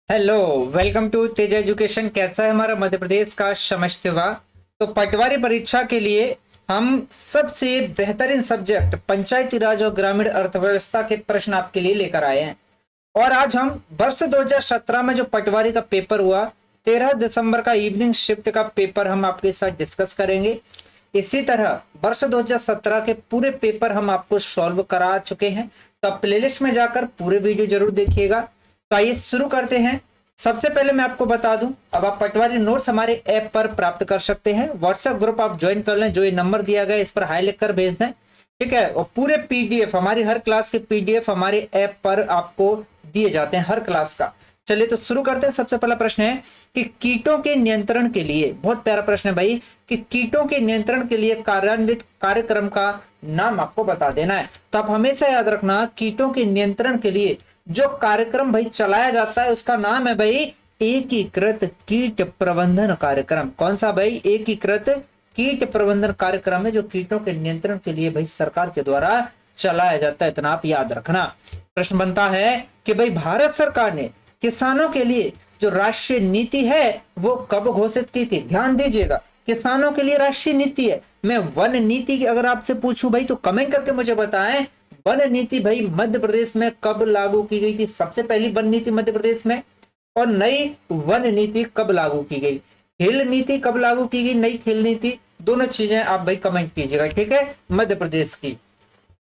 Hello. Welcome to Tej education. कैसा है हमारा मध्य प्रदेश का समझतेवा। तो पटवारी परीक्षा के लिए हम सबसे बेहतरीन सब्जेक्ट पंचायती राज और ग्रामीण अर्थव्यवस्था के प्रश्न आपके लिए लेकर आए हैं। और आज हम वर्ष 2017 में जो पटवारी का पेपर हुआ, 13 दिसंबर का इवनिंग शिफ्ट का पेपर हम आपके साथ डिस्कस करेंगे। इसी तरह वर्ष 2017 के पूरे पेपर हम आपको सॉल्व करा चुके हैं, तो आप प्लेलिस्ट में जाकर पूरे वीडियो जरूर देखिएगा। तो आइए शुरू करते हैं। सबसे पहले मैं आपको बता दूं, अब आप पटवारी नोट्स हमारे ऐप पर प्राप्त कर सकते हैं। व्हाट्सएप ग्रुप आप ज्वाइन कर लें, जो ये नंबर दिया गया है इस पर हाई लिख कर भेज दें, ठीक है। और पूरे पीडीएफ, हमारी हर क्लास के पीडीएफ हमारे ऐप पर आपको दिए जाते हैं, हर क्लास का। चलिए तो शुरू करते हैं। सबसे पहला प्रश्न है कि कीटों के नियंत्रण के लिए, बहुत प्यारा प्रश्न है भाई, कि कीटों के नियंत्रण के लिए कार्यान्वित कार्यक्रम का नाम आपको बता देना है। तो आप हमेशा याद रखना, कीटों के नियंत्रण के लिए जो कार्यक्रम भाई चलाया जाता है उसका नाम है भाई एकीकृत कीट प्रबंधन कार्यक्रम। कौन सा भाई? एकीकृत कीट प्रबंधन कार्यक्रम है, जो कीटों के नियंत्रण के लिए भाई सरकार के द्वारा चलाया जाता है। इतना आप याद रखना। प्रश्न बनता है कि भाई भारत सरकार ने किसानों के लिए जो राष्ट्रीय नीति है वो कब घोषित की थी? ध्यान दीजिएगा, किसानों के लिए राष्ट्रीय नीति है। मैं वन नीति की अगर आपसे पूछूं भाई तो कमेंट करके मुझे बताएं, वन नीति भाई मध्य प्रदेश में कब लागू की गई थी? सबसे पहली वन नीति मध्य प्रदेश में, और नई वन नीति कब लागू की गई? खेल नीति कब लागू की गई? नई खेल नीति, दोनों चीजें आप भाई कमेंट कीजिएगा, ठीक है, मध्य प्रदेश की।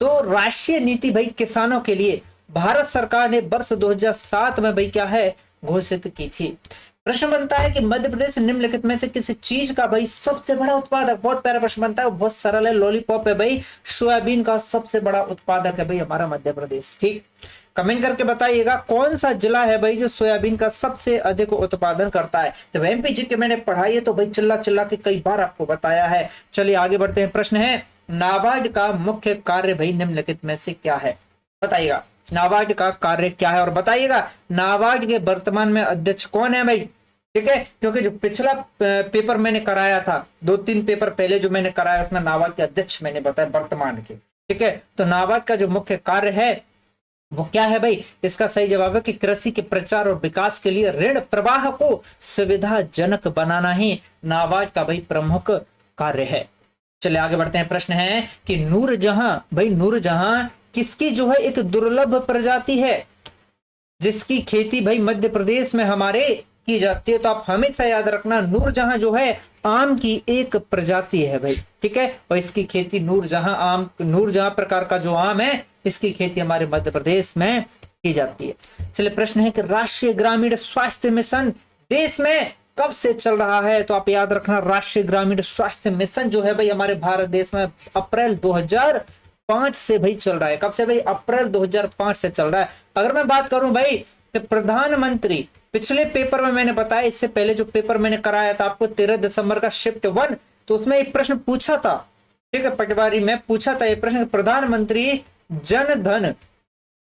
तो राष्ट्रीय नीति भाई किसानों के लिए भारत सरकार ने वर्ष 2007 में भाई क्या है, घोषित की थी। प्रश्न बनता है कि मध्य प्रदेश निम्नलिखित में से किसी चीज का भाई सबसे बड़ा उत्पादक, बहुत प्यारा प्रश्न बनता है, बहुत सरल है, लॉलीपॉप है भाई, सोयाबीन का सबसे बड़ा उत्पादक है भाई हमारा मध्य प्रदेश। ठीक, कमेंट करके बताइएगा कौन सा जिला है भाई जो सोयाबीन का सबसे अधिक उत्पादन करता है। जब एमपीजी के मैंने पढ़ाई है तो भाई चिल्ला चिल्ला के कई बार आपको बताया है। चलिए आगे बढ़ते हैं। प्रश्न है, नाबार्ड का मुख्य कार्य भाई निम्नलिखित में से क्या है? बताइएगा नाबार्ड का कार्य क्या है, और बताइएगा नाबार्ड के वर्तमान में अध्यक्ष कौन है भाई। ठीक है, क्योंकि जो पिछला पेपर मैंने कराया था, 2-3 पेपर पहले जो मैंने कराया उसमें नाबार्ड के अध्यक्ष मैंने बताया वर्तमान के। ठीक है, तो नाबार्ड का जो मुख्य कार्य है वो क्या है भाई? इसका सही जवाब है कि कृषि के प्रचार और विकास के लिए ऋण प्रवाह को सुविधाजनक बनाना ही नाबार्ड का भाई प्रमुख कार्य है। चलिए आगे बढ़ते हैं। प्रश्न है कि नूरजहां भाई, नूरजहां किसकी जो है एक दुर्लभ प्रजाति है जिसकी खेती भाई मध्य प्रदेश में हमारे की जाती है? तो आप हमेशा याद रखना, नूरजहां जो है आम की एक प्रजाति है भाई। ठीक है, और इसकी खेती नूरजहां आम, नूरजहां प्रकार का जो आम है इसकी खेती हमारे मध्य प्रदेश में की जाती है। चलिए प्रश्न है कि राष्ट्रीय ग्रामीण स्वास्थ्य मिशन देश में कब से चल रहा है? तो आप याद रखना, राष्ट्रीय ग्रामीण स्वास्थ्य मिशन जो है भाई हमारे भारत देश में अप्रैल 2005 से भाई चल रहा है। कब से भाई? अप्रैल 2005 से चल रहा है। अगर मैं बात करूं भाई तो प्रधानमंत्री, पिछले पेपर में मैंने बताया, इससे पहले जो पेपर मैंने कराया था आपको 13 दिसंबर का शिफ्ट 1, तो उसमें एक प्रश्न पूछा था, ठीक है, पटवारी में पूछा था ये प्रश्न, प्रधानमंत्री जन धन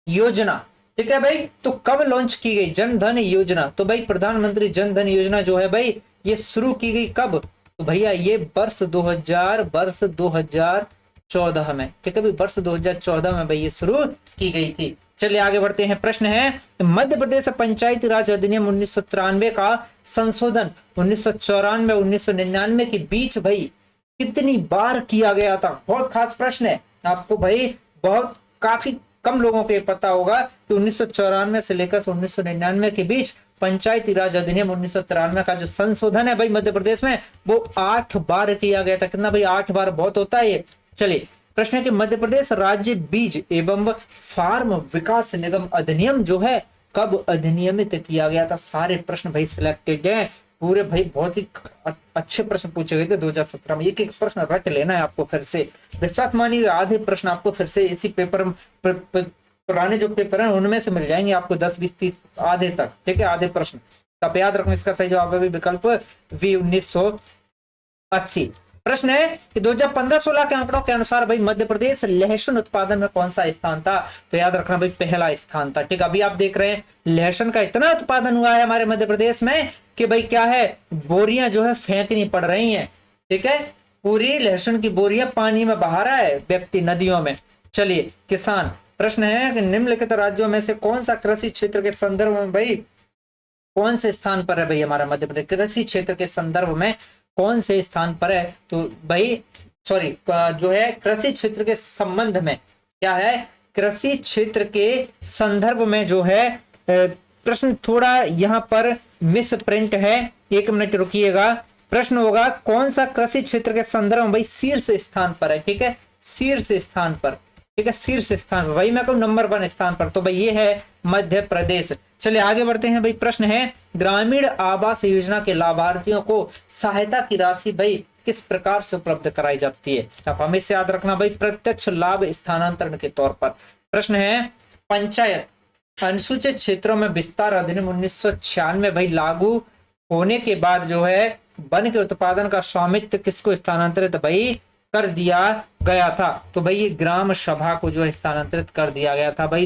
योजना, ठीक है भाई, तो कब लॉन्च की गई जन धन योजना? तो भाई प्रधानमंत्री जन धन योजना जो है भाई ये शुरू की गई कब? तो भैया ये वर्ष 2014 में, ठीक है भाई, वर्ष 2014 में भाई ये शुरू की गई थी। चलिए आगे बढ़ते हैं। प्रश्न है, मध्य प्रदेश पंचायती राज अधिनियम 1993 का संशोधन 1994 1999 के बीच भाई कितनी बार किया गया था? बहुत खास प्रश्न है आपको भाई, बहुत काफी कम लोगों को पता होगा कि 1994 से लेकर 1999 के बीच पंचायती राज अधिनियम 1993 का जो संशोधन है भाई मध्य प्रदेश में वो 8 बार किया गया था। कितना भाई? 8 बार, बहुत होता है ये। चलिए प्रश्न है कि मध्य प्रदेश राज्य बीज एवं फार्म विकास निगम अधिनियम जो है कब अधिनियमित किया गया था? सारे प्रश्न भाई सिलेक्टेड हैं पूरे भाई, बहुत ही अच्छे प्रश्न पूछे गए थे 2017 में। एक एक प्रश्न रट लेना है आपको फिर से, विश्वास मानिए आधे प्रश्न आपको फिर से इसी पेपर पुराने जो पेपर हैं उनमें से मिल जाएंगे आपको, 10 20 30 आधे तक। ठीक है, आधे प्रश्न। तो आप याद रखना, इसका सही जवाब है विकल्प वी 1980। प्रश्न है कि 2015-16 के आंकड़ों के अनुसार भाई मध्य प्रदेश लहसुन उत्पादन में कौन सा स्थान था? तो याद रखना भाई पहला स्थान था। ठीक, अभी आप देख रहे हैं लहसुन का इतना उत्पादन हुआ है हमारे मध्य प्रदेश में कि भाई क्या है, बोरियां जो है फेंकनी पड़ रही हैं। ठीक है, पूरी लहसुन की बोरियां पानी में बहा रहा है व्यक्ति, नदियों में। चलिए किसान, प्रश्न है कि निम्नलिखित राज्यों में से कौन सा कृषि क्षेत्र के संदर्भ में भाई कौन से स्थान पर है भाई हमारा मध्य प्रदेश कृषि क्षेत्र के संदर्भ में, कौन से स्थान पर है? तो भाई सॉरी जो है कृषि क्षेत्र के संबंध में क्या है, कृषि क्षेत्र के संदर्भ में जो है प्रश्न थोड़ा यहाँ पर मिस प्रिंट है, 1 मिनट रुकिएगा। प्रश्न होगा कौन सा कृषि क्षेत्र के संदर्भ में भाई शीर्ष स्थान पर है, ठीक है, शीर्ष स्थान पर, ठीक है, शीर्ष स्थान पर भाई मैं कहूँ नंबर 1 स्थान पर, तो भाई ये है मध्य प्रदेश। चलिए आगे बढ़ते हैं भाई। प्रश्न है ग्रामीण आवास योजना के लाभार्थियों को सहायता की राशि भाई किस प्रकार से उपलब्ध कराई जाती है? आप हमेशा याद रखना भाई, प्रत्यक्ष लाभ स्थानांतरण के तौर पर। प्रश्न है पंचायत अनुसूचित क्षेत्रों में विस्तार अधिनियम 1996 भाई लागू होने के बाद जो है वन के उत्पादन का स्वामित्व किसको स्थानांतरित भाई कर दिया गया था? तो भाई ये ग्राम सभा को जो है स्थानांतरित कर दिया गया था भाई,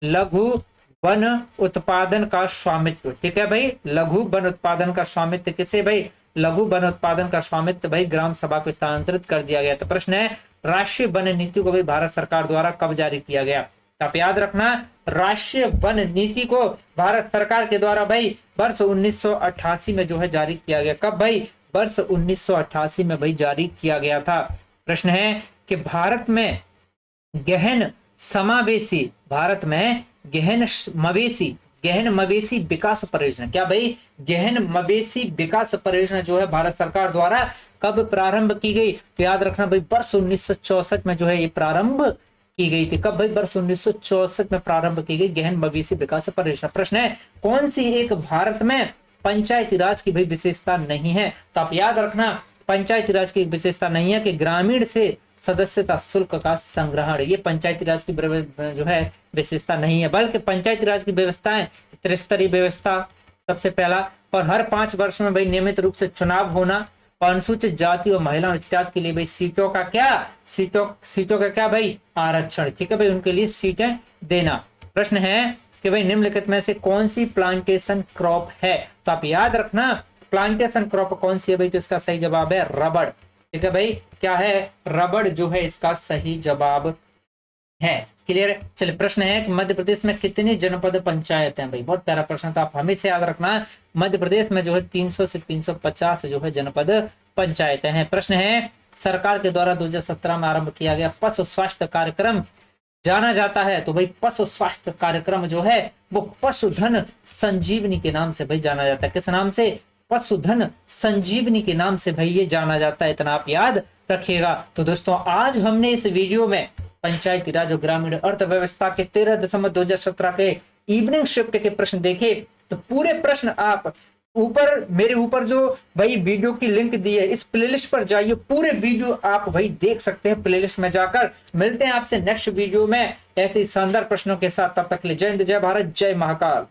लघु वन उत्पादन का स्वामित्व, ठीक है भाई, लघु वन उत्पादन का स्वामित्व किसे भाई, लघु वन उत्पादन का स्वामित्व भाई ग्राम सभा को स्थानांतरित कर दिया गया। तो प्रश्न है राष्ट्रीय वन नीति को भाई भारत सरकार द्वारा कब जारी किया गया? तो आप याद रखना राष्ट्रीय वन नीति को भारत सरकार के द्वारा भाई वर्ष 1988 में जो है जारी किया गया। कब भाई? वर्ष 1988 में भाई जारी किया गया था। प्रश्न है कि भारत में गहन समावेशी, भारत में गहन मवेशी विकास परियोजना, क्या भाई गहन मवेशी विकास परियोजना जो है भारत सरकार द्वारा कब प्रारंभ की गई? तो याद रखना भाई वर्ष 1964 में जो है ये प्रारंभ की गई थी। कब भाई? वर्ष 1964 में प्रारंभ की गई गहन मवेशी विकास परियोजना। प्रश्न है कौन सी एक भारत में पंचायती राज की भाई विशेषता नहीं है? तो आप याद रखना पंचायती राज की विशेषता नहीं है कि ग्रामीण से सदस्यता शुल्क का संग्रहण, ये पंचायती राज की जो है विशेषता नहीं है, बल्कि पंचायती राज की व्यवस्थाएं त्रिस्तरीय व्यवस्था सबसे पहला, और हर 5 वर्ष में भाई नियमित रूप से चुनाव होना, और अनुसूचित जाति और महिलाओं इत्यादि के लिए भाई सीटों का क्या भाई आरक्षण, ठीक है भाई, उनके लिए सीटें देना। प्रश्न है कि भाई निम्नलिखित में से कौन सी प्लांटेशन क्रॉप है? तो आप याद रखना प्लांटेशन क्रॉप कौन सी है भाई? तो इसका सही जवाब है रबड़, ठीक है भाई, क्या है? रबड़ जो है इसका सही जवाब है। क्लियर? चलिए प्रश्न है कि मध्य प्रदेश में कितनी जनपद पंचायत हैं भाई? बहुत प्यारा प्रश्न था, आप हमेशा याद रखना मध्य प्रदेश में जो है 300 से 350 जो है जनपद पंचायतें हैं। प्रश्न है सरकार के द्वारा 2017 में आरंभ किया गया पशु स्वास्थ्य कार्यक्रम जाना जाता है, तो भाई पशु स्वास्थ्य कार्यक्रम जो है वो पशुधन संजीवनी के नाम से भाई जाना जाता है। किस नाम से? पशुधन संजीवनी के नाम से भाई ये जाना जाता है, इतना आप याद रखिएगा। तो दोस्तों आज हमने इस वीडियो में पंचायती राज और ग्रामीण अर्थव्यवस्था के 13 दिसंबर 2017 के इवनिंग शिफ्ट के प्रश्न देखे। तो पूरे प्रश्न आप ऊपर मेरे ऊपर जो भाई वीडियो की लिंक दी है इस प्लेलिस्ट पर जाइए, पूरे वीडियो आप भाई देख सकते हैं प्लेलिस्ट में जाकर। मिलते हैं आपसे नेक्स्ट वीडियो में ऐसे शानदार प्रश्नों के साथ, तब तक के लिए जय हिंद, जय भारत, जय महाकाल।